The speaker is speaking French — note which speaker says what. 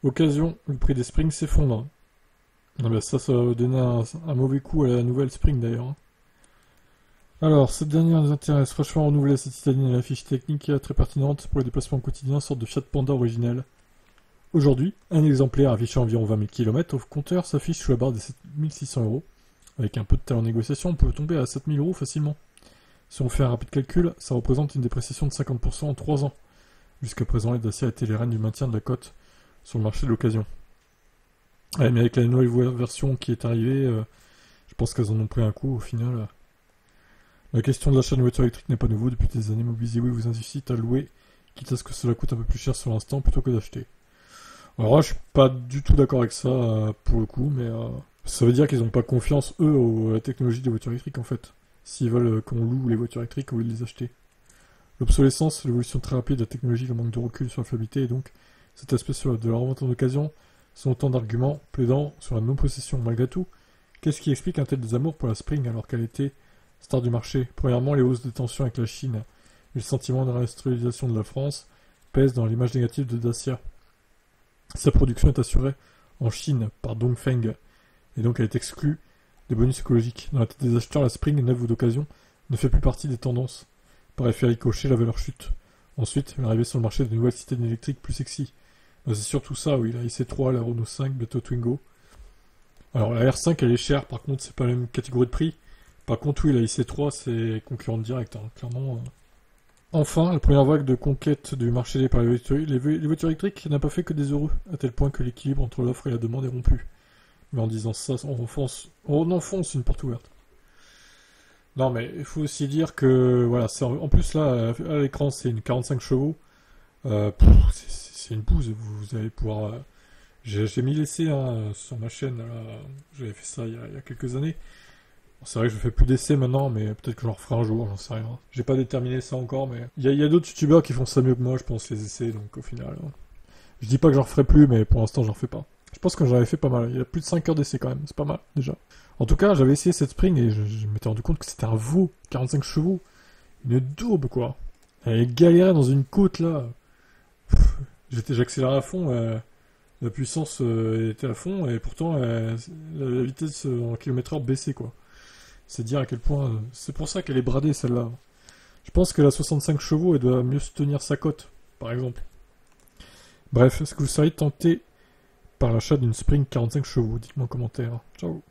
Speaker 1: Occasion, le prix des springs s'effondre. Ah bah ça va donner un mauvais coup à la nouvelle spring d'ailleurs. Alors, cette dernière nous intéresse. Fraîchement renouvelée, cette citadine et la fiche technique très pertinente pour les déplacements quotidiens, sorte de Fiat Panda originelle. Aujourd'hui, un exemplaire affichant environ 20 000 km au compteur s'affiche sous la barre des 7 600 euros. Avec un peu de talent de négociation, on peut tomber à 7 000 euros facilement. Si on fait un rapide calcul, ça représente une dépréciation de 50% en 3 ans. Jusqu'à présent, les Dacia étaient les reines du maintien de la cote sur le marché de l'occasion. Ouais, mais avec la nouvelle version qui est arrivée, je pense qu'elles en ont pris un coup au final. La question de l'achat d'une voiture électrique n'est pas nouveau. Depuis des années, Mobilizy vous incite à louer, quitte à ce que cela coûte un peu plus cher sur l'instant plutôt que d'acheter. Alors là, je suis pas du tout d'accord avec ça pour le coup, mais ça veut dire qu'ils n'ont pas confiance, eux, à la technologie des voitures électriques en fait. S'ils veulent qu'on loue les voitures électriques au lieu de les acheter. L'obsolescence, l'évolution très rapide de la technologie, le manque de recul sur la fiabilité et donc cet aspect de la revente en occasion sont autant d'arguments plaidant sur la non-possession. Malgré tout, qu'est-ce qui explique un tel désamour pour la Spring alors qu'elle était star du marché? Premièrement, les hausses de tensions avec la Chine et le sentiment de réindustrialisation de la France pèsent dans l'image négative de Dacia. Sa production est assurée en Chine par Dongfeng et donc elle est exclue des bonus écologiques. Dans la tête des acheteurs, la Spring, neuve ou d'occasion, ne fait plus partie des tendances. Par effet ricochet, la valeur chute. Ensuite, l'arrivée sur le marché de nouvelles citadines électriques plus sexy. C'est surtout ça, oui, la IC3, la Renault 5, bientôt Twingo. Alors la R5 elle est chère, par contre c'est pas la même catégorie de prix. Par contre oui, la IC3 c'est concurrente directe, hein, clairement. Enfin, la première vague de conquête du marché par les voitures électriques n'a pas fait que des heureux, à tel point que l'équilibre entre l'offre et la demande est rompu. Mais en disant ça, on enfonce une porte ouverte. Non mais il faut aussi dire que voilà, en plus là à l'écran c'est une 45 chevaux. C'est une bouse, vous allez pouvoir. J'ai mis l'essai sur ma chaîne, là. J'avais fait ça il y a quelques années. Bon, c'est vrai que je fais plus d'essais maintenant, mais peut-être que j'en referai un jour, j'en sais rien. J'ai pas déterminé ça encore, mais il y a d'autres youtubeurs qui font ça mieux que moi, je pense, les essais, donc au final. Je dis pas que j'en referai plus, mais pour l'instant j'en refais pas. Je pense que j'en avais fait pas mal, il y a plus de 5 heures d'essai quand même, c'est pas mal déjà. En tout cas, j'avais essayé cette Spring et je m'étais rendu compte que c'était un veau, 45 chevaux, une daube quoi. Elle galérait dans une côte là. J'accélérais à fond, la puissance était à fond et pourtant la vitesse en km/h baissait quoi. C'est dire à quel point. C'est pour ça qu'elle est bradée celle-là. Je pense que la 65 chevaux elle doit mieux se tenir sa cote, par exemple. Bref, est-ce que vous seriez tenté par l'achat d'une Spring 45 chevaux? Dites-moi en commentaire. Ciao.